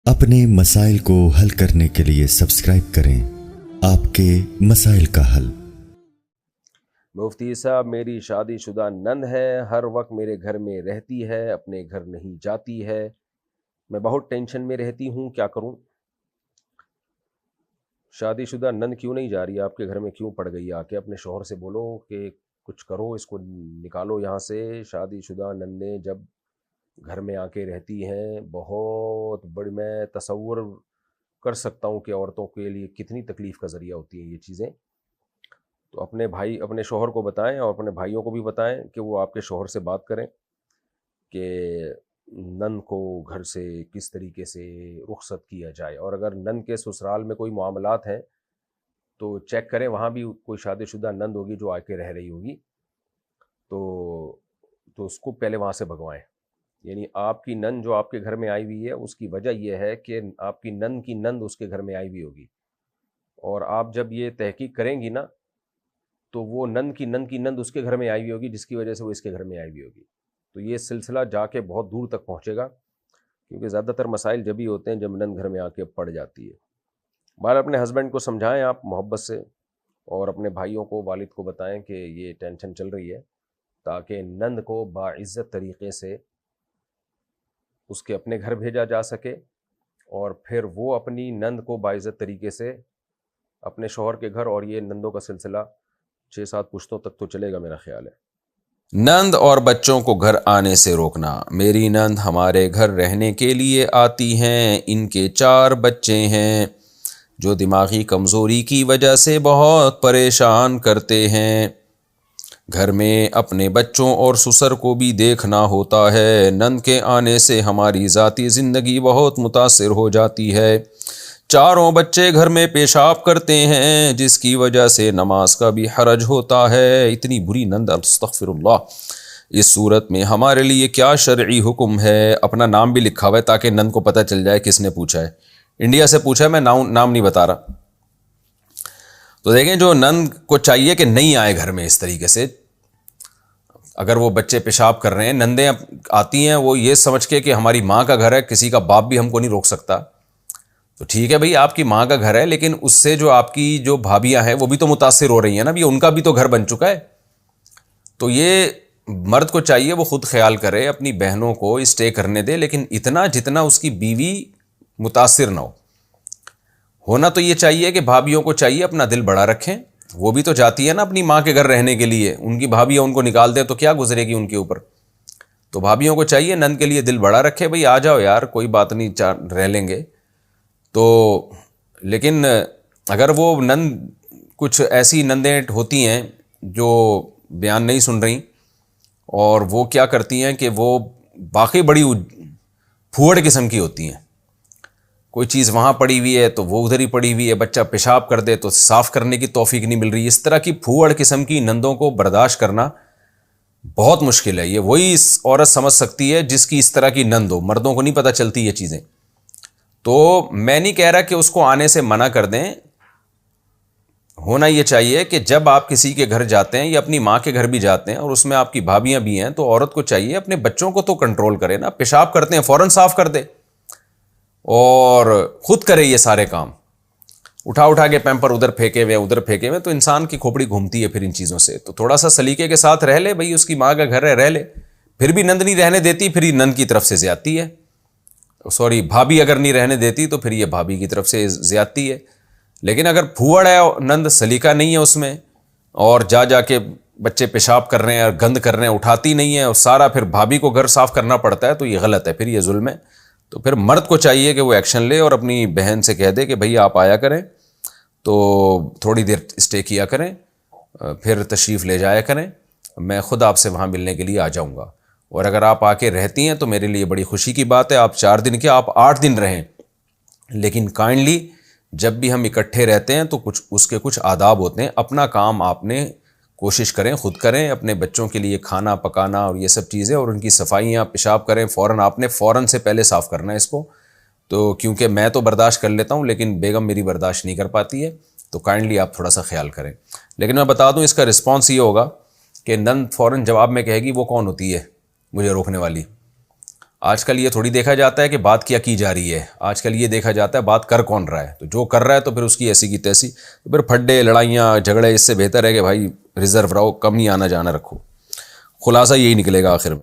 اپنے مسائل کو حل کرنے کے لیے سبسکرائب کریں آپ کے مسائل کا حل۔ مفتی صاحب، میری شادی شدہ نند ہے، ہر وقت میرے گھر میں رہتی ہے، اپنے گھر نہیں جاتی ہے، میں بہت ٹینشن میں رہتی ہوں، کیا کروں؟ شادی شدہ نند کیوں نہیں جا رہی؟ آپ کے گھر میں کیوں پڑ گئی؟ آ کے اپنے شوہر سے بولو کہ کچھ کرو، اس کو نکالو یہاں سے۔ شادی شدہ نندیں جب گھر میں آ کے رہتی ہیں، بہت بڑی، میں تصور کر سکتا ہوں کہ عورتوں کے لیے کتنی تکلیف کا ذریعہ ہوتی ہیں یہ چیزیں۔ تو اپنے شوہر کو بتائیں اور اپنے بھائیوں کو بھی بتائیں کہ وہ آپ کے شوہر سے بات کریں کہ نند کو گھر سے کس طریقے سے رخصت کیا جائے، اور اگر نند کے سسرال میں کوئی معاملات ہیں تو چیک کریں، وہاں بھی کوئی شادی شدہ نند ہوگی جو آ کے رہ رہی ہوگی، تو اس کو پہلے وہاں سے بھگوائیں۔ یعنی آپ کی نند جو آپ کے گھر میں آئی ہوئی ہے، اس کی وجہ یہ ہے کہ آپ کی نند اس کے گھر میں آئی ہوئی ہوگی، اور آپ جب یہ تحقیق کریں گی نا تو وہ نند کی نند اس کے گھر میں آئی ہوئی ہوگی، جس کی وجہ سے وہ اس کے گھر میں آئی ہوئی ہوگی۔ تو یہ سلسلہ جا کے بہت دور تک پہنچے گا، کیونکہ زیادہ تر مسائل جب ہی ہوتے ہیں جب نند گھر میں آ کے پڑ جاتی ہے۔ بہرحال اپنے ہسبینڈ کو سمجھائیں آپ محبت سے، اور اپنے بھائیوں کو، والد کو بتائیں کہ یہ ٹینشن چل رہی ہے، تاکہ نند کو باعزت طریقے سے اس کے اپنے گھر بھیجا جا سکے، اور پھر وہ اپنی نند کو باعزت طریقے سے اپنے شوہر کے گھر، اور یہ نندوں کا سلسلہ 6-7 پشتوں تک تو چلے گا میرا خیال ہے۔ نند اور بچوں کو گھر آنے سے روکنا۔ میری نند ہمارے گھر رہنے کے لیے آتی ہیں، ان کے 4 بچے ہیں جو دماغی کمزوری کی وجہ سے بہت پریشان کرتے ہیں۔ گھر میں اپنے بچوں اور سسر کو بھی دیکھنا ہوتا ہے۔ نند کے آنے سے ہماری ذاتی زندگی بہت متاثر ہو جاتی ہے۔ 4 بچے گھر میں پیشاب کرتے ہیں، جس کی وجہ سے نماز کا بھی حرج ہوتا ہے۔ اتنی بری نند، استغفر اللہ۔ اس صورت میں ہمارے لیے کیا شرعی حکم ہے؟ اپنا نام بھی لکھا ہوا ہے تاکہ نند کو پتہ چل جائے کس نے پوچھا ہے۔ انڈیا سے پوچھا ہے، میں نام نہیں بتا رہا۔ تو دیکھیں، جو نند کو چاہیے کہ نہیں آئے گھر میں اس طریقے سے۔ اگر وہ بچے پیشاب کر رہے ہیں، نندیں آتی ہیں وہ یہ سمجھ کے کہ ہماری ماں کا گھر ہے، کسی کا باپ بھی ہم کو نہیں روک سکتا، تو ٹھیک ہے بھئی، آپ کی ماں کا گھر ہے، لیکن اس سے جو آپ کی جو بھابیاں ہیں وہ بھی تو متاثر ہو رہی ہیں نا، بھی ان کا بھی تو گھر بن چکا ہے۔ تو یہ مرد کو چاہیے وہ خود خیال کرے، اپنی بہنوں کو اسٹے کرنے دے، لیکن اتنا جتنا اس کی بیوی متاثر نہ ہو۔ ہونا تو یہ چاہیے کہ بھابیوں کو چاہیے اپنا دل بڑا رکھیں، وہ بھی تو جاتی ہے نا اپنی ماں کے گھر رہنے کے لیے، ان کی بھابیاں ان کو نکال دیں تو کیا گزرے گی ان کے اوپر۔ تو بھابیوں کو چاہیے نند کے لیے دل بڑا رکھے، بھئی آ جاؤ یار، کوئی بات نہیں، رہ لیں گے۔ تو لیکن اگر وہ نند، کچھ ایسی نندیں ہوتی ہیں جو بیان نہیں سن رہی، اور وہ کیا کرتی ہیں کہ وہ باقی بڑی پھوڑ قسم کی ہوتی ہیں۔ کوئی چیز وہاں پڑی ہوئی ہے تو وہ ادھر ہی پڑی ہوئی ہے، بچہ پیشاب کر دے تو صاف کرنے کی توفیق نہیں مل رہی۔ اس طرح کی پھوڑ قسم کی نندوں کو برداشت کرنا بہت مشکل ہے۔ یہ وہی عورت سمجھ سکتی ہے جس کی اس طرح کی نند ہو، مردوں کو نہیں پتہ چلتی یہ چیزیں۔ تو میں نہیں کہہ رہا کہ اس کو آنے سے منع کر دیں، ہونا یہ چاہیے کہ جب آپ کسی کے گھر جاتے ہیں یا اپنی ماں کے گھر بھی جاتے ہیں اور اس میں آپ کی بھابیاں بھی ہیں، تو عورت کو چاہیے اپنے بچوں کو تو کنٹرول کرے نا۔ پیشاب کرتے ہیں فوراً صاف کر دے، اور خود کرے یہ سارے کام، اٹھا کے پیمپر ادھر پھینکے ہوئے، تو انسان کی کھوپڑی گھومتی ہے پھر ان چیزوں سے۔ تو تھوڑا سا سلیقے کے ساتھ رہ لے بھئی، اس کی ماں کا گھر ہے، رہ لے۔ پھر بھی نند نہیں رہنے دیتی، پھر یہ نند کی طرف سے زیادتی ہے، بھابی اگر نہیں رہنے دیتی تو پھر یہ بھابی کی طرف سے زیادتی ہے۔ لیکن اگر پھوڑ ہے نند، سلیقہ نہیں ہے اس میں، اور جا کے بچے پیشاب کر رہے ہیں اور گند کر رہے ہیں، اٹھاتی نہیں ہے، اور سارا پھر بھابی کو گھر صاف کرنا پڑتا ہے، تو یہ غلط ہے، پھر یہ ظلم ہے۔ تو پھر مرد کو چاہیے کہ وہ ایکشن لے اور اپنی بہن سے کہہ دے کہ بھئی آپ آیا کریں تو تھوڑی دیر اسٹے کیا کریں، پھر تشریف لے جایا کریں، میں خود آپ سے وہاں ملنے کے لیے آ جاؤں گا۔ اور اگر آپ آ کے رہتی ہیں تو میرے لیے بڑی خوشی کی بات ہے، آپ 4 دن کیا، آپ 8 دن رہیں، لیکن کائنڈلی جب بھی ہم اکٹھے رہتے ہیں تو اس کے کچھ آداب ہوتے ہیں۔ اپنا کام آپ نے کوشش کریں خود کریں، اپنے بچوں کے لیے کھانا پکانا اور یہ سب چیزیں، اور ان کی صفائیاں، پیشاب کریں فوراً، آپ نے فوراً سے پہلے صاف کرنا ہے اس کو۔ تو کیونکہ میں تو برداشت کر لیتا ہوں، لیکن بیگم میری برداشت نہیں کر پاتی ہے، تو کائنڈلی آپ تھوڑا سا خیال کریں۔ لیکن میں بتا دوں، اس کا رسپانس یہ ہوگا کہ نند فوراً جواب میں کہے گی وہ کون ہوتی ہے مجھے روکنے والی، آج کل یہ تھوڑی دیکھا جاتا ہے کہ بات کیا کی جا رہی ہے، آج کل یہ دیکھا جاتا ہے بات کر کون رہا ہے. تو جو کر رہا ہے تو پھر اس کی ایسی کی تیسی، تو پھر پھڈے لڑائیاں جھگڑے، اس سے بہتر ہے کہ بھائی ریزرو رہو، کم ہی آنا جانا رکھو. خلاصہ یہی نکلے گا آخر میں.